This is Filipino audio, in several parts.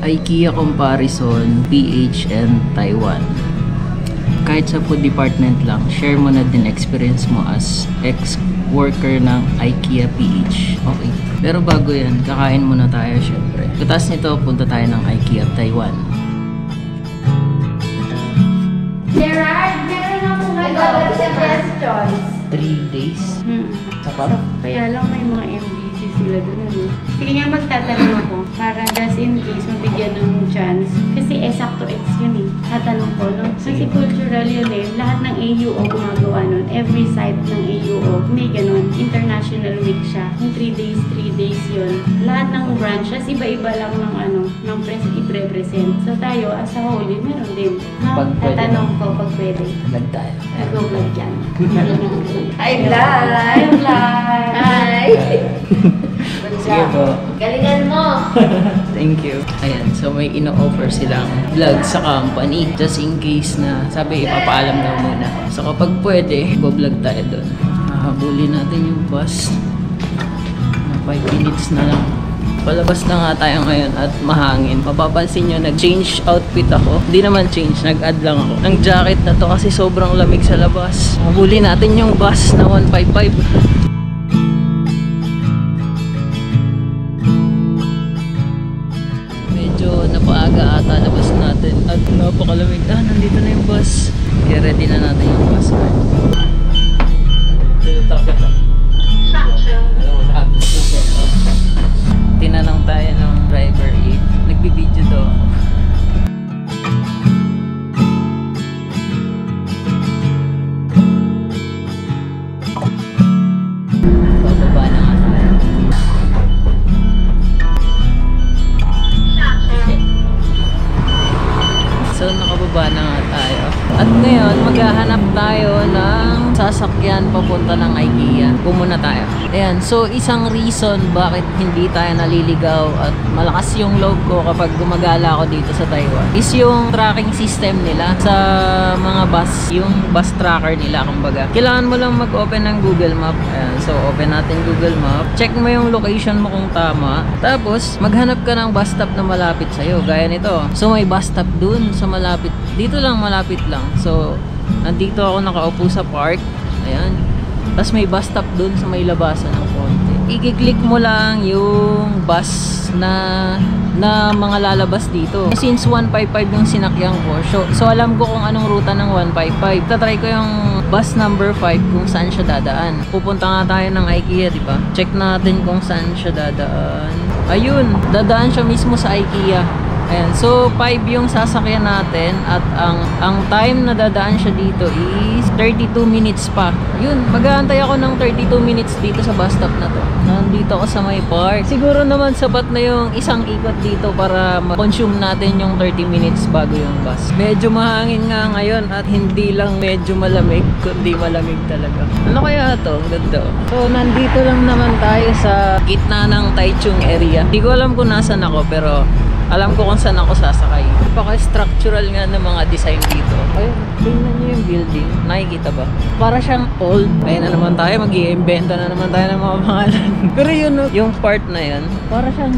IKEA comparison, PH and Taiwan. Kahit sa food department lang, share mo na din experience mo as ex-worker ng IKEA PH. Okay. Pero bago yan, kakain muna tayo syempre. Katas nito, punta tayo ng IKEA Taiwan. Gerard, meron akong suggestions. 3 days? Sapat? Kaya lang may mga MDC sila doon. Sige nga, magtatanong ako para just in case mabigyan ng chance. Kasi sakto X yun eh. Tatanong ko, no? Kasi cultural yun eh. Lahat ng AUO gumagawa nun. Every site ng AUO may ganun. International week siya. Yung 3 days yun. Lahat ng branches, iba-iba lang ng ng i-represent. So tayo, as a whole, meron din. No? Tatanong ko pag pwede. Vlog tayo. Nag-vlog dyan. Hi, vlog! Hi, vlog! Hi! Sige po. Galingan mo! Thank you. Ayan, so may ino-offer silang vlog sa company. Just in case na sabi ipapaalam daw muna. So kapag pwede, go-vlog tayo doon. Habulin natin yung bus. 5 minutes na lang. Palabas na nga tayo ngayon at mahangin. Mapapansin nyo, nag-change outfit ako. Hindi naman change, nag-add lang ako ng jacket na to kasi sobrang lamig sa labas. Habulin natin yung bus na 155. Napaaga ata labas natin at napakalamig. Nandito na yung bus. Kaya ready na natin yung bus. Tinanong tayo ng driver if nagbibideo daw ako. Bababa na nga tayo. So nakababa na nga tayo. At ngayon, maghahanap tayo ng sasakyan papunta ng IKEA. Pumuna tayo. Ayan, so isang reason bakit hindi tayo naliligaw at malakas yung loob ko kapag gumagala ako dito sa Taiwan is yung tracking system nila sa mga bus, yung bus tracker nila kumbaga. Kailangan mo lang mag-open ng Google Map. Ayan, so open natin Google Map. Check mo yung location mo kung tama. Tapos, maghanap ka ng bus stop na malapit sa'yo. Gaya nito. So may bus stop dun sa malapit. Dito lang, malapit lang. So, nandito ako nakaupo sa park. Ayan. Tapos may bus stop dun sa may labasan ng konti. I-click mo lang yung bus na mga lalabas dito. Since 155 yung sinakyan ko, so alam ko kung anong ruta ng 155. Tatry ko yung bus number 5 kung saan siya dadaan. Pupunta nga tayo ng IKEA, di ba? Check natin kung saan siya dadaan. Ayun, dadaan siya mismo sa IKEA. Ayan, so 5 yung sasakyan natin at ang time na dadaan siya dito is 32 minutes pa. Yun, mag-aantay ako ng 32 minutes dito sa bus stop na to. Nandito ako sa may park. Siguro naman sapat na yung isang ikot dito para ma-consume natin yung 30 minutes bago yung bus. Medyo mahangin nga ngayon at hindi lang medyo malamig, kundi malamig talaga. Ano kaya to? Ang ganda. So, nandito lang naman tayo sa gitna ng Taichung area. Hindi ko alam kung nasan ako pero alam ko kung saan ako sasakay. Napaka-structural nga ng mga design dito. Ayun, tingnan nyo yung building. Nakikita ba? Para siyang old. Ayun na naman tayo, mag-i-inventa na naman tayo ng mga pangalan. Pero yun, yung part na yan, para siyang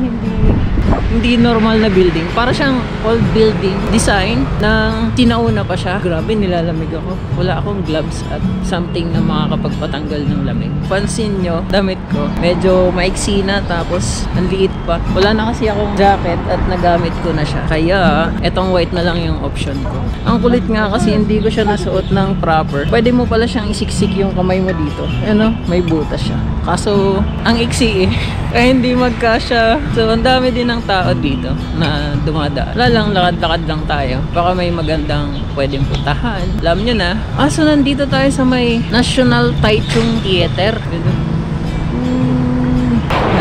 hindi normal na building. Para siyang old building design ng tinauna pa siya. Grabe, nilalamig ako. Wala akong gloves at something na makakapagpatanggal ng lamig. Pansin nyo, damit ko, medyo maiksi na tapos ang liit pa. Wala na kasi akong jacket at nagamit ko na siya. Kaya, etong white na lang yung option ko. Ang kulit nga kasi hindi ko siya nasuot ng proper. Pwede mo pala siyang isiksik yung kamay mo dito. Ano, may butas siya. Kaso, ang iksi eh. Kaya hindi magkasya. So, ang dami din ng tao dito na dumadaan. Wala lang, lakad-lakad lang tayo. Baka may magandang pwedeng puntahan. Alam nyo na. So, nandito tayo sa may National Taichung Theater.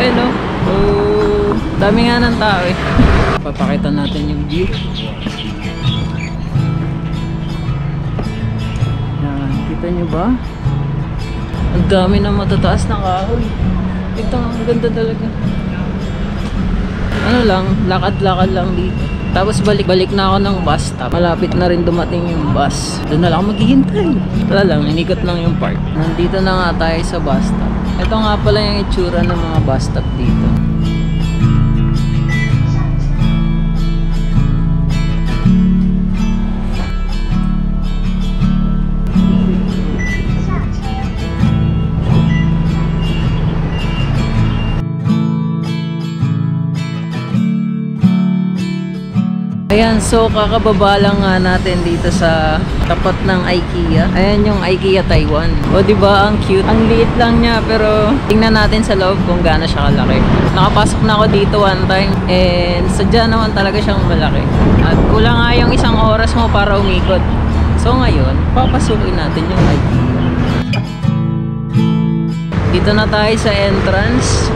Ayun o. Dami nga ng tao eh. Papakita natin yung view. Yan, kita nyo ba? Ang dami na matataas na kahoy. Ito, ang ganda talaga. Ano lang, lakad-lakad lang dito. Tapos balik-balik na ako ng bus stop. Malapit na rin dumating yung bus. Doon na lang ako maghihintay. Wala lang, inikot lang yung park. Nandito na nga tayo sa bus stop. Ito nga pala yung itsura ng mga bus stop dito. Ayan, so kakababa lang nga natin dito sa tapat ng IKEA. Ayan yung IKEA Taiwan. O diba, ang cute. Ang liit lang niya, pero tingnan natin sa loob kung gaano siya kalaki. Nakapasok na ako dito one time and sadya naman talaga siyang malaki. At kulang nga yung isang oras mo para umikot. So ngayon, papasukin natin yung IKEA. Dito na tayo sa entrance.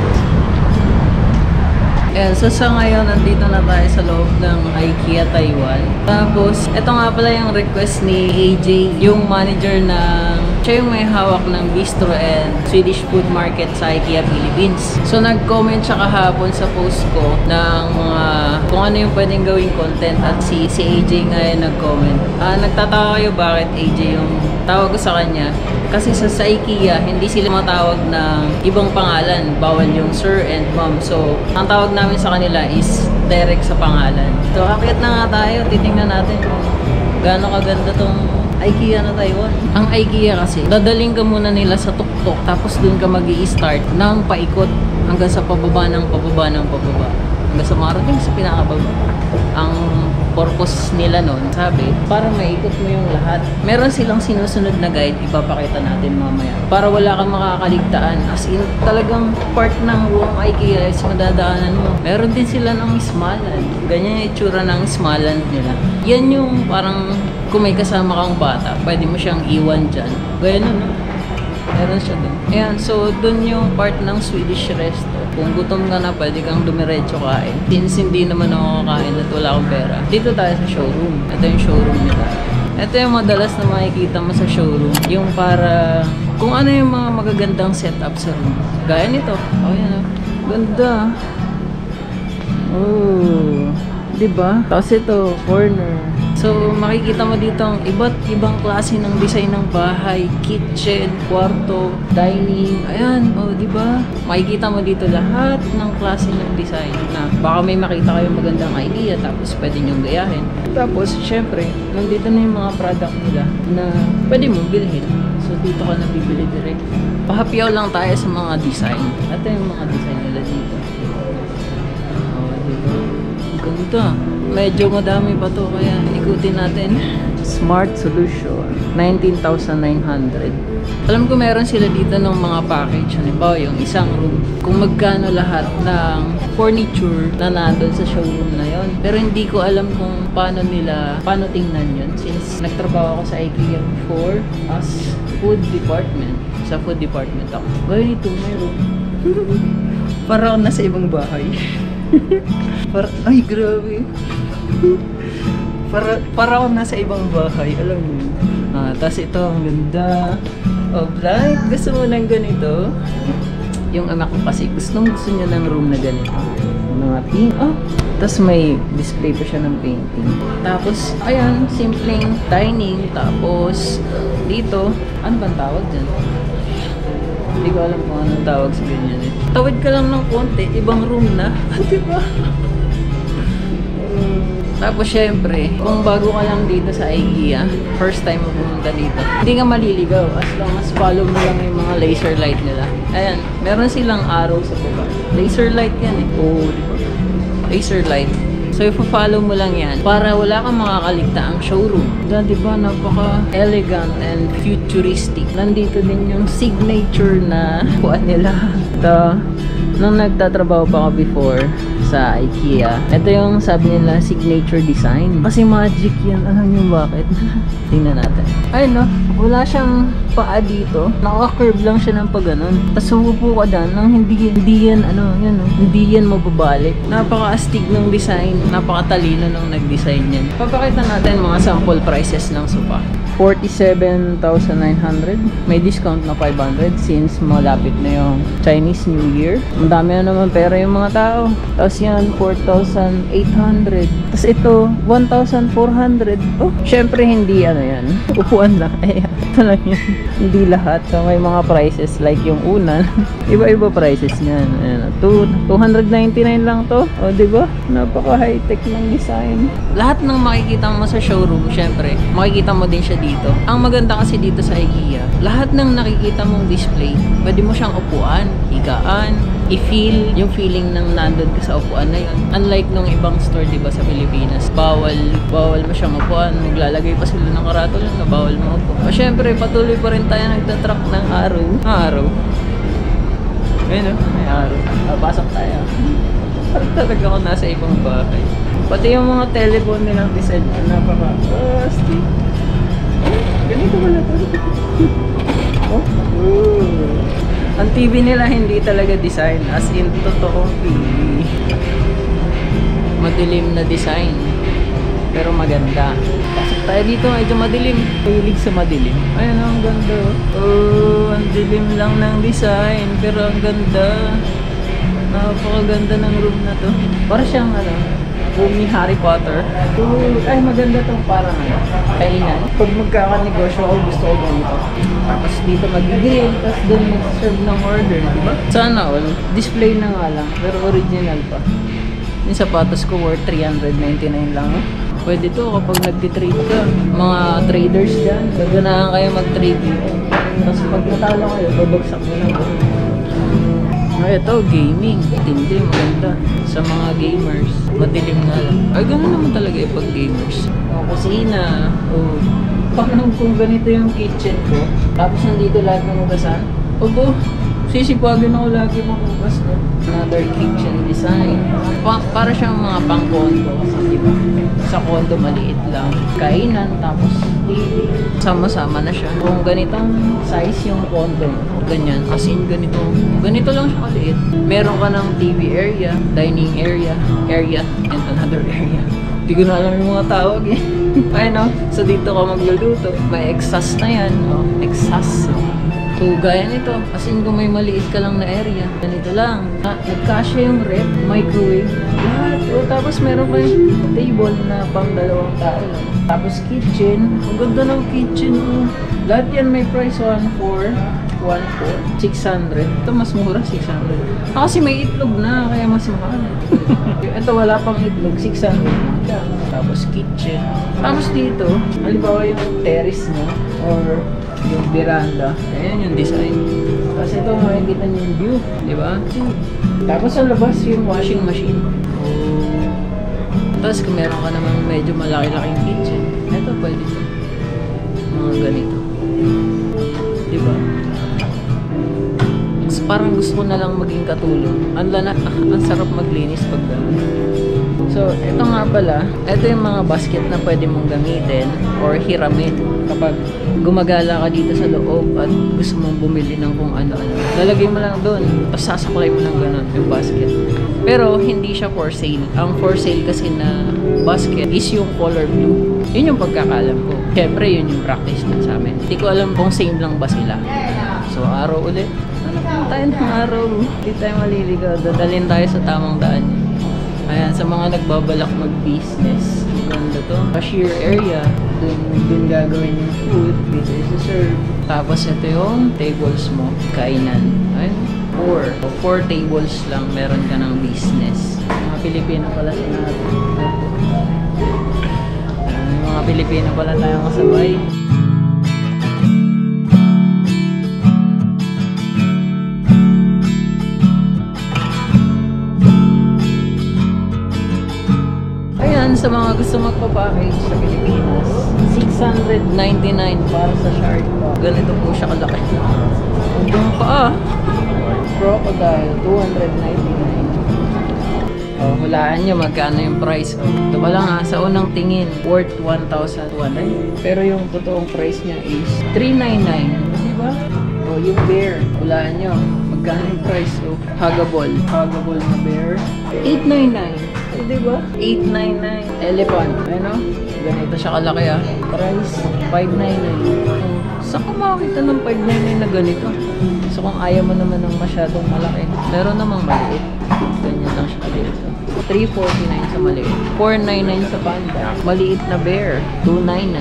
Ayan, so sa ngayon, nandito na tayo sa loob ng IKEA Taiwan. Tapos, ito nga pala yung request ni AJ, yung manager ng, siya yung may hawak ng bistro and Swedish food market sa IKEA Philippines. So, nag-comment siya kahapon sa post ko ng kung ano yung pwedeng gawing content at si AJ nga yung nag-comment. Nagtataka kayo bakit AJ yung tawag ko sa kanya. Kasi sa IKEA, hindi sila matawag ng ibang pangalan. Bawal yung sir and ma'am. So, ang tawag namin sa kanila is direct sa pangalan. So, akyat na nga tayo. Titingnan natin kung gaano kaganda tong IKEA na Taiwan. Ang IKEA kasi, dadaling ka muna nila sa tuktok. Tapos dun ka mag-i-start ng paikot hanggang sa pababa ng pababa ng pababa. Hanggang sa marating sa pinakababa. Ang purpose nila nun, sabi, para maikot mo yung lahat. Meron silang sinusunod na guide, ipapakita natin mamaya. Para wala kang makakaligtaan. As in, talagang part ng buong IKEA is madadaanan mo. Meron din sila ng Smaland. Ganyan yung itsura ng Smaland nila. Yan yung parang kung may kasama kang bata, pwede mo siyang iwan dyan. Ganyan no? Meron siya dun. Ayan, so dun yung part ng Swedish resto. Kung gutom ka na, pwede kang dumiretso kain. Since hindi naman ako kakain at wala akong pera. Dito tayo sa showroom. Ito yung showroom nila. Ito yung madalas na makikita mo sa showroom. Yung para kung ano yung mga magagandang setup sa room. Gaya nito. Oh, yan oh. Ganda. Oh. Diba? Tapos ito, corner. So, makikita mo dito ang iba't ibang klase ng design ng bahay, kitchen, kwarto, dining. Ayan, oh, di ba? Makikita mo dito lahat ng klase ng design na baka may makita kayong magandang idea tapos pwede nyo gayahin. Tapos, syempre, nandito na yung mga product nila na pwede mong bilhin. So, dito ka na bibili direct. Pahapyaw lang tayo sa mga design. Ito yung mga design nila dito. Oh, diba? Ganda. Medyo madami pa to kaya ikutin natin. Smart Solution 19,900. Alam ko meron sila dito ng mga package. Halimbawa yung isang room. Kung magkano lahat ng furniture na nandun sa showroom na yon. Pero hindi ko alam kung paano tingnan yun. Since nagtrabaho ako sa IKEA before as food department. Sa food department ako. Gaya nito, may room. Parang nasa ibang bahay. Ay, grabe. Para ako nasa ibang bahay, alam mo yun. Tapos ito, ang ganda. Oh, like, gusto mo ng ganito? Yung anak ko kasi, gusto niya ng room na ganito. Mga pink. Oh, tapos may display pa siya ng painting. Tapos, ayan, simpleng dining. Tapos, dito, ano bang tawag dyan? Hindi ko alam kung anong tawag sa ganyan eh. Tawid ka lang ng konti, ibang room na. Diba? Tapos syempre, kung bago ka lang dito sa IKEA, first time mo pumunta dito, hindi ka maliligaw as long as follow mo lang yung mga laser light nila. Ayan, meron silang arrow sa baba. Laser light yan eh. Oh, diba? Laser light. So, ipo-follow mo lang yan para wala kang makakaligtaang showroom. Diba, napaka-elegant and futuristic. Nandito din yung signature na kuan nila. Nung nagtatrabaho pa ako before sa IKEA, ito yung sabi nila signature design. Kasi magic yan. Alam niyo bakit? Tingnan natin. Ayun no, wala siyang paa dito. Naka-curve lang siya ng pag-ganon. Tapos umupo ka dyan nang hindi yan mababalik. Napaka-astig ng design. Napaka-talino nung nag-design yan. Papakita natin mga sample prices ng sofa. 47,900. May discount na 500 since malapit na yung Chinese New Year. Madami na naman pera yung mga tao. Tapos yan, 4,800. Tapos ito, 1,400. Oh, syempre hindi yan. Upuan lang. Ayan, ito lang yan. Hindi lahat. So may mga prices like yung unan. Iba-iba prices niyan. Ayan, 299 lang to. O, diba? Napaka high-tech ng design. Lahat ng makikita mo sa showroom, syempre, makikita mo din siya dito. Ang maganda kasi dito sa IKEA, lahat ng nakikita mong display, pwede mo siyang upuan, higaan, i-feel yung feeling ng nandun ka sa upuan na yun. Unlike nung ibang store, diba, sa Pilipinas, bawal mo siyang upuan. Maglalagay pa sila ng karatula na bawal mo upo. O syempre, patuloy pa rin tayo nagtatrack ng araw. Araw. Ayun o, may araw. Pasok tayo. Parang talaga ako nasa ibang bahay. Pati yung mga telephone nilang design, napaka-astig. Ganito wala to. Ang TV nila hindi talaga design, as in totoong TV. Madilim na design, pero maganda. Pasok tayo dito, medyo madilim. Hilig sa madilim. Ayun, ang ganda. Oh, ang dilim lang ng design, pero ang ganda. Napakaganda ng room na to. Para siyang room ni Harry Potter. Ay, maganda tong parang kainan. Pag magkakanegosyo ako, gusto ko ganito. Tapos dito mag-grill, tapos doon mag-serve ng order, diba? Sana all. Display na nga lang, pero original pa. Yung sapatos ko worth 399 lang. Pwede to kapag nagtitrade ka. Mga traders dyan, gaganahan kayo mag-trade dito. Tapos pag natalo kayo, babagsak mo lang. Ito, gaming. Hindi, maganda. Sa mga gamers, madilim nga lang. Ay, gano'n naman talaga pag gamers. Kusina. Parang kung ganito yung kitchen ko, tapos nandito lahat ng ugasan, sisipagin ako lagi makugas, no? Another kitchen design. Para siyang mga pang-condo. Kasi diba, sa condo maliit lang. Kainan, tapos TV. Sama-sama na siya. Kung ganitong size yung condo, ganyan. As in, ganito lang siya kaliit. Meron ka ng TV area, dining area, and another area. Hindi ko na alam yung mga tawag eh. Ay no, so dito ka magluluto. May exhaust na yan. Exhaust. So, gaya nito, as in kung may maliit ka lang na area, ganito lang. Nagkasya yung rep, microwave, lahat. Tapos meron kayong table na pang 2 tao lang. Tapos kitchen, ang ganda ng kitchen. Lahat yan may price 1,400, 600. Ito mas mura, 600. Kasi may itlog na, kaya mas mahal. Ito wala pang itlog, 600 na. Tapos kitchen. Tapos dito, halimbawa yung terrace mo, or yung veranda. Ayan yung design. Kasi ito makikita niyo yung view, di ba? Tapos sa labas yung washing machine. Tapos kung meron ka namang medyo malaki-laking kitchen, ito pwede ito. Mga ganito. Di ba? So, parang gusto ko na lang maging katulong. Ang sarap maglinis pag gano'n. So, ito nga pala, ito yung mga basket na pwede mong gamitin or hiramin kapag gumagala ka dito sa loob at gusto mong bumili ng kung ano-ano. Lalagay mo lang doon, tapos sasaklay mo ng gano'n yung basket. Pero, hindi siya for sale. Ang for sale kasi na basket is yung color blue. Yun yung pagkakalam ko. Siyempre, yun yung practice na sa amin. Hindi ko alam kung same lang ba sila. So, araw ulit. Ano tayo ng araw? Hindi tayo maliligaw. Dadalhin tayo sa tamang daan. Ayan, sa mga nagbabalak mag-business. Ganda to. Cashier area. Dun gagawin yung food. Dito is serve. Tapos ito yung tables mo. Kainan. Ayan. 4 tables lang meron ka ng business. Mga Pilipino pala si natin. Mga Pilipino pala tayong kasabay. Sa mga gusto magpa-package sa Pilipinas, 699 para sa shark pa. Ganito po siya kalaki. Hanggang pa crocodile, 299. Hulaan nyo magkano yung price. Ito pa lang sa unang tingin, worth 1,200. Pero yung totoong price niya is 399. Diba? Yung bear, hulaan nyo magkano yung price. Huggable na bear, 899. Diba? 899. Elephant. Ano? Ganito siya kalaki Price, 599. Saan ka makakita ng 599 na ganito? So kung ayaw mo naman ng masyadong malaki, meron namang maliit. Ganyan lang siya kaliit. 349 sa maliit. 499 sa panda. Maliit na bear, 299.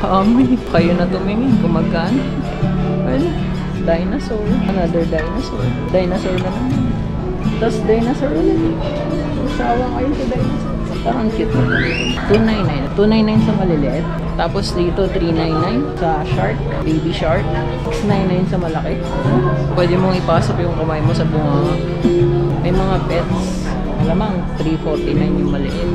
Dami. Kayo na tumingin kung magkano. Well, dinosaur. Another dinosaur. Dinosaur na naman. Tapos dinosaur ulit. Sawa kayo sa dinosaur. Parang cute nito. 299. 299 sa maliliit. Tapos dito 399 sa shark, baby shark. 699 sa malaki. Pwede mong ipasok yung kamay mo sa bunga. May mga pets. Malamang 349 yung maliit.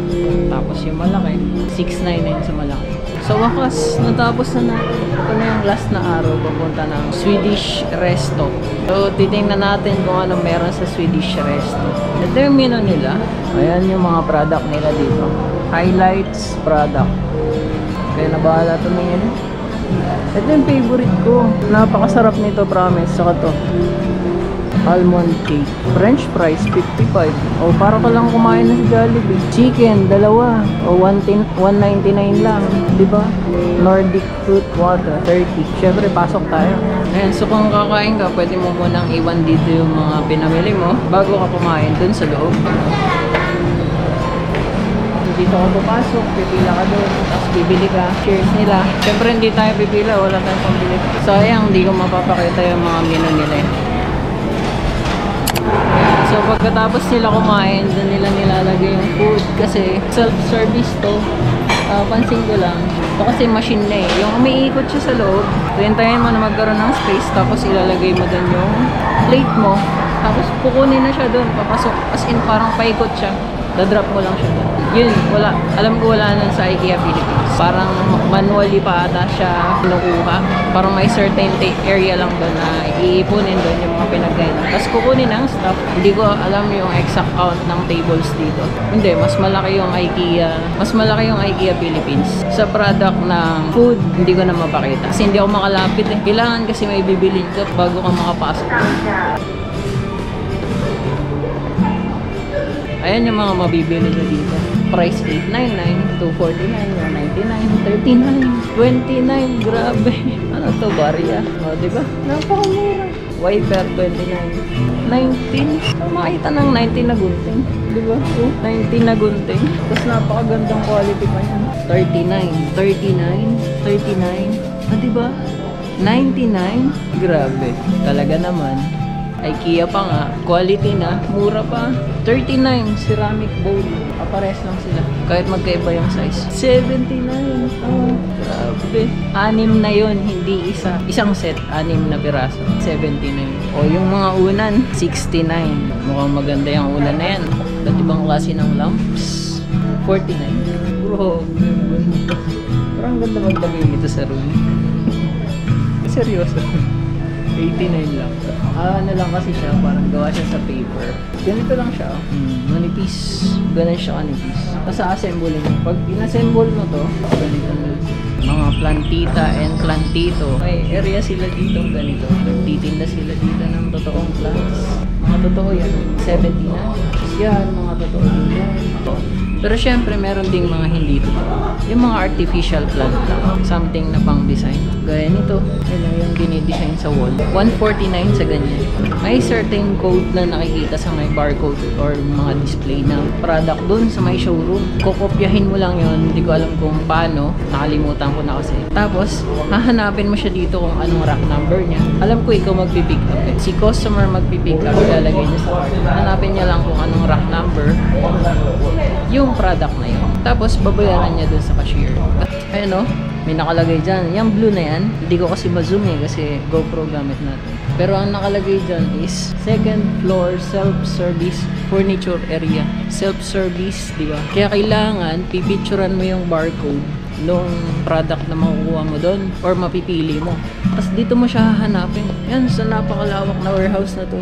Tapos yung malaki, 699 sa malaki. Sa wakas, natapos na natin. Ito na yung last na araw papunta ng Swedish Resto. So, titingnan natin kung ano meron sa Swedish Resto. Ito yung menu nila. Ayan yung mga product nila dito. Highlights product. Kaya nabahala tumingin. Ito yung favorite ko. Napakasarap nito, promise. Saka to. Almond cake. French fries, 55. O, para ka lang kumain na sa Jollibee. Chicken, dalawa. O, 199 lang. Diba? Nordic fruit water, 30. Siyempre, pasok tayo. Ayan, so kung kakain ka, pwede mo munang iwan dito yung mga pinamili mo bago ka kumain dun sa loob. Dito ka papasok, pipila ka doon, tapos bibili ka. Cheers nila. Siyempre, hindi tayo pipila. Wala tayong pambili. Sayang, hindi ko mapapakita yung mga menu nila eh. So pagkatapos nila kumain, doon nila nilalagay yung food kasi self-service to. Pansin ko lang. Ito kasi machine na eh. Yung umiikot siya sa loob, hintayin mo na magkaroon ng space tapos ilalagay mo doon yung plate mo. Tapos kukunin na siya doon, papasok. As in parang paikot siya. Dadrop mo lang siya doon. Yun, wala. Alam ko wala nun sa IKEA Philippines. Parang manually pa ata siya kinukuha. Parang may certain area lang doon na iipunin doon yung mga pinagkainan. Tapos kukunin ang stuff. Hindi ko alam yung exact count ng tables dito. Hindi, mas malaki yung IKEA. Mas malaki yung IKEA Philippines. Sa product ng food, hindi ko na mapakita. Kasi hindi ako makalapit eh. Kailangan kasi may bibilin ka bago ka makapasok. Ayan yung mga mabibili nyo dito. Price $899, $249, $199, $39, $29. Grabe. Ano to, Barya? O, diba? Napakamura. Wiper, $29. $19. Makita ng $19 na gunting. Diba? $19 na gunting. Tapos napakagandang quality pa yan. $39, $39, $39. Ah, diba? $99. Grabe. Talaga naman. IKEA pa nga, quality na, mura pa. $39, ceramic bowl. Apares lang sila. Kahit magkaiba yung size. $79. Oh, grabe. 6 na yun, hindi isa. Isang set, 6 na piraso. $79. O yung mga unan, $69. Mukhang maganda yung unan na yan. At ibang klase ng lamps, $49. Bro, parang ganda maglagay nito sa room. Seryoso. 89 lang. Ano lang kasi siya, parang gawa siya sa paper. Ganito lang siya. Manipis. Ganun siya kanipis. Tapos assemble mo. Pag inassemble mo to, ganito na. Mga plantita and plantito. May area sila dito ganito. Nagtitinda sila dito ng totoong plants. Mga totoo yan. 70 na. Yan, mga totoo dito. Pero syempre, meron ding mga hindi totoo. Yung mga artificial plant lang. Something na pang design. Gaya nito. Yan yung dinidesign sa wall. $149 sa ganyan. May certain code na nakikita sa may barcode or mga display na product dun sa may showroom. Kokopyahin mo lang yun. Hindi ko alam kung paano. Nakalimutan ko na kasi. Tapos, hahanapin mo siya dito kung anong rack number niya. Alam ko ikaw magpipick up eh. Si customer magpipick up. Ilalagay niya sa card. Hanapin niya lang kung anong rack number. Yung product na yun. Tapos, babayaran niya dun sa cashier. At, ayun o, may nakalagay dyan. Yung blue na yan, hindi ko kasi ma-zoom eh, kasi GoPro gamit natin. Pero ang nakalagay dyan is second floor self-service furniture area. Self-service, di ba? Kaya kailangan, pipicturan mo yung barcode nung product na makukuha mo doon or mapipili mo. Tapos dito mo siya hahanapin. Yan, sa napakalawak na warehouse na to.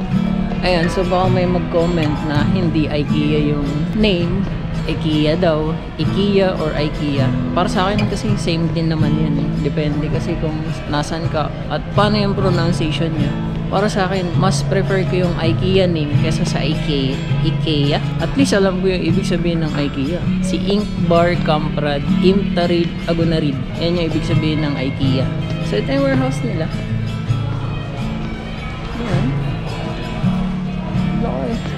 Ayan, so baka may mag-comment na hindi IKEA yung name. IKEA daw. IKEA or IKEA. Para sa akin kasi same din naman yan eh. Depende kasi kung nasan ka at paano yung pronunciation niya. Para sa akin, mas prefer ko yung IKEA name kesa sa IKEA. IKEA? At least alam ko yung ibig sabihin ng IKEA. Si Inkbar Kamprad Imtarid Agunarid. Yan yung ibig sabihin ng IKEA. So ito yung warehouse nila. Ayan. Laki.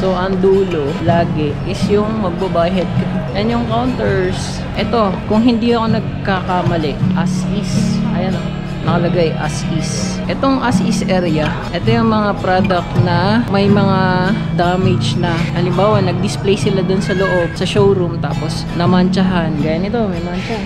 So, ang dulo, lagi, is yung magbabayad ka. Yan yung counters. Ito, kung hindi ako nagkakamali, as is. Ayan o. nakalagay as is. Itong as is area, ito yung mga product na may mga damage na. Halimbawa, nag-display sila dun sa loob, sa showroom, tapos namantsahan. Gaya nito, may mancha.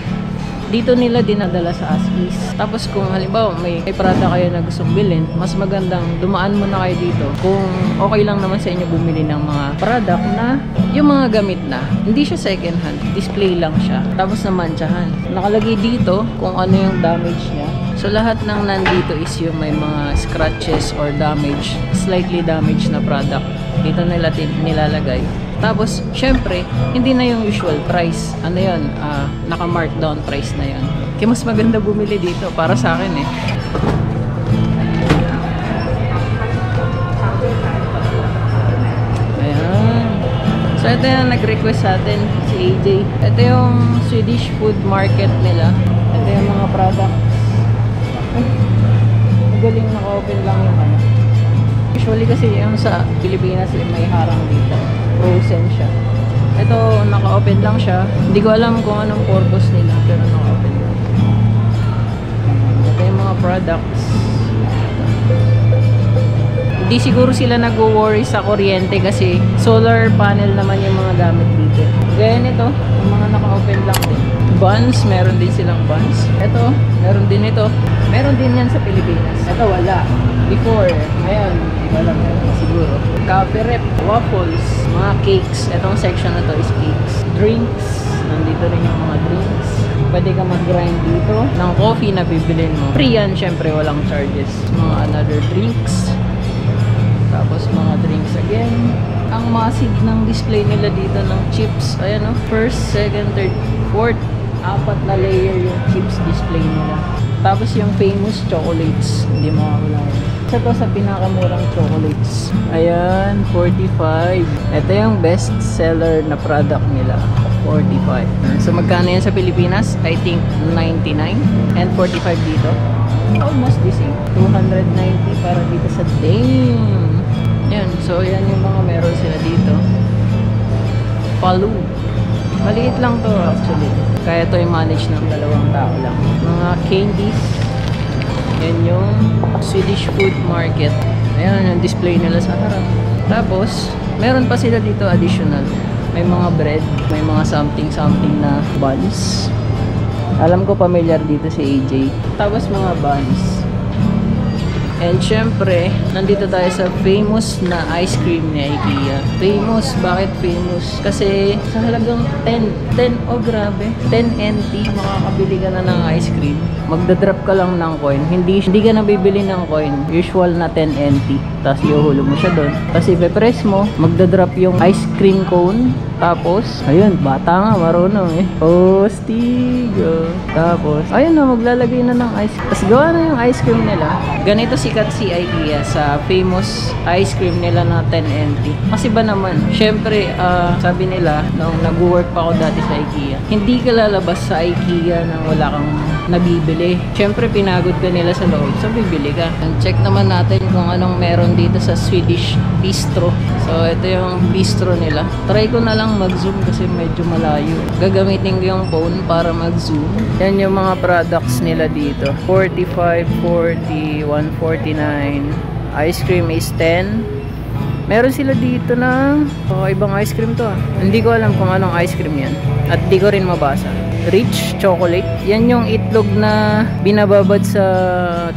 Dito nila dinadala sa as is. Tapos kung halimbawa may product kayo na gustong bilhin, mas magandang dumaan muna kayo dito. Kung okay lang naman sa inyo bumili ng mga product na yung mga gamit na. Hindi siya second hand, display lang siya. Tapos namantsahan. Nakalagay dito kung ano yung damage niya. So lahat ng nandito is yung may mga scratches or damage, slightly damaged na product. Dito nila nilalagay. Tapos, syempre, hindi na yung usual price. Ano yun? Naka-markdown price na yun. Kaya mas maganda bumili dito para sa akin eh. Ayan. So, ito yung nag-request sa atin, si AJ. Ito yung Swedish food market nila. Ito yung mga products. Magaling naka-open lang yung ano. Usually kasi yung sa Pilipinas may harang dito. Frozen siya. Ito, naka-open lang siya. Hindi ko alam kung anong purpose nila, pero naka-open lang. Ito yung mga products. Hindi siguro sila nag-worry sa kuryente kasi solar panel naman yung mga gamit dito. Gaya nito, yung mga naka-open lang din. Buns, meron din silang buns. Ito, meron din ito. Meron din yan sa Pilipinas. Ito, wala. Before, ngayon, hindi ko alam siguro. Coffee rep, waffles, mga cakes. Itong section na to is cakes. Drinks, nandito rin yung mga drinks. Pwede ka mag-grind dito ng coffee na bibilin mo. Free yan, syempre walang charges. Mga another drinks. Tapos mga drinks again. Ang massive ng display nila dito ng chips. Ayan o, first, second, third, fourth. 4 na layer yung chips display nila. Tapos yung famous chocolates. Hindi makakula. Isa to sa pinakamurang chocolates. Ayan, 45. Ito yung best seller na product nila. 45. So magkano yan sa Pilipinas? I think 99. And 45 dito. Almost the same. 290 para dito sa Dame. Yan. So yan yung mga meron sila dito. Palu. Maliit lang to actually. Kaya to i-manage ng 2 tao lang. Mga candies. Yan yung Swedish food market. Ayan yung display nila sa harap. Tapos, meron pa sila dito additional. May mga bread, may mga something na buns. Alam ko familiar dito si AJ. Tapos mga buns. And syempre, nandito tayo sa famous na ice cream ni IKEA. Famous? Bakit famous? Kasi sa halagang 10, oh grabe, 10 NT, makakabili ka na ng ice cream. Magdadrop ka lang ng coin. Hindi ka na bibili ng coin. Usual na 10 NT. Tapos iuhulog mo siya doon. Tapos ipe-press mo, magdadrop yung ice cream cone. Tapos, ayun, bata nga, marunong eh. Postigo. Tapos, ayun na, maglalagay na ng ice cream. Tapos gawa na yung ice cream nila. Ganito sikat si IKEA sa famous ice cream nila na 10 NT. Kasi ba naman, syempre, sabi nila, nung nag-work pa ako dati sa IKEA, hindi ka lalabas sa IKEA nang wala kang nabibili. Syempre, pinagod ka nila sa loob. So, bibili ka. And check naman natin kung anong meron dito sa Swedish Bistro. So, ito yung bistro nila. Try ko na lang mag-zoom kasi medyo malayo. Gagamitin ko yung phone para mag-zoom. Yan yung mga products nila dito. 45, 40, 149. Ice cream is 10. Meron sila dito ng ibang ice cream to. Hindi ko alam kung anong ice cream yan. At di ko rin mabasa. Rich chocolate. Yan yung itlog na binababad sa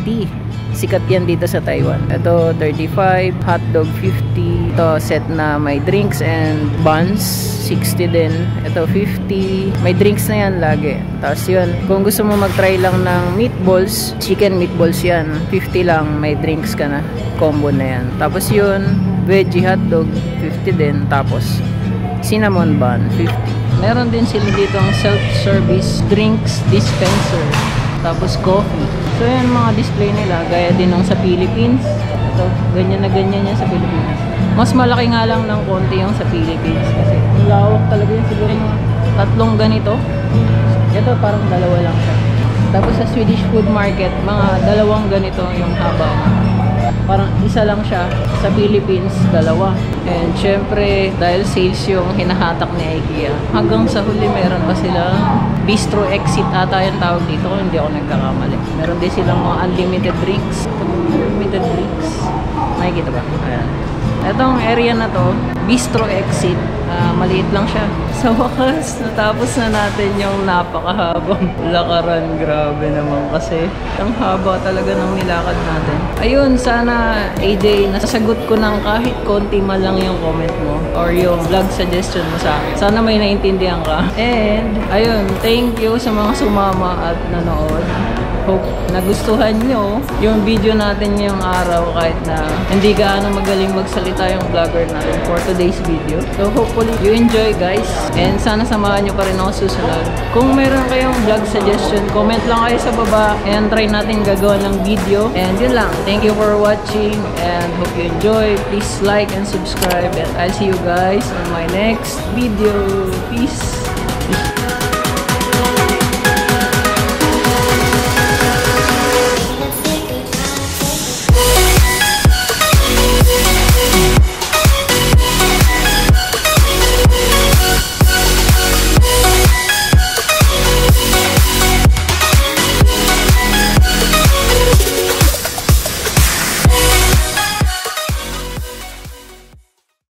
tea. Sikat yan dito sa Taiwan. Ito 35, hotdog 50. Ito set na may drinks and buns 60 din. Ito 50. May drinks na yan lagi. Tapos yun, kung gusto mo mag-try lang ng meatballs, chicken meatballs yan. 50 lang, may drinks ka na. Combo na yan. Tapos yun, veggie hotdog 50 din. Tapos cinnamon bun 50. Meron din sila dito ang self-service drinks dispenser. Tapos coffee. So yan mga display nila. Gaya din ng sa Philippines. Ito, ganyan na ganyan yan sa Pilipinas. Mas malaki nga lang ng konti yung sa Philippines. Kasi ang lawak talaga yun. Siguro mga 3 ganito. Ito parang 2 lang siya. Tapos sa Swedish food market, mga 2 ganito yung haba. Parang isa lang siya. Sa Philippines, dalawa. And syempre, dahil sales yung hinahatak ni IKEA, hanggang sa huli meron pa sila bistro exit ata yung tawag dito kung hindi ako nagkakamali. Meron din silang mga unlimited drinks. Unlimited drinks. Makikita ba? Ayan. Itong area na to, bistro exit. Maliit lang siya. Sa wakas, natapos na natin yung napakahabang lakaran. Grabe naman kasi. Ang haba talaga ng nilakad natin. Ayun, sana AJ, nasasagot ko ng kahit konti man lang yung comment mo or yung vlog suggestion mo sa akin. Sana may naintindihan ka. And, ayun, thank you sa mga sumama at nanood. Hope nagustuhan nyo yung video natin ngayong araw kahit na hindi gaano magaling magsalita yung vlogger natin for today's video. So hopefully you enjoy guys and sana samahan nyo pa rin ako susunod. Kung meron kayong vlog suggestion, comment lang kayo sa baba and try natin gagawa ng video. And yun lang. Thank you for watching and hope you enjoy. Please like and subscribe and I'll see you guys on my next video. Peace!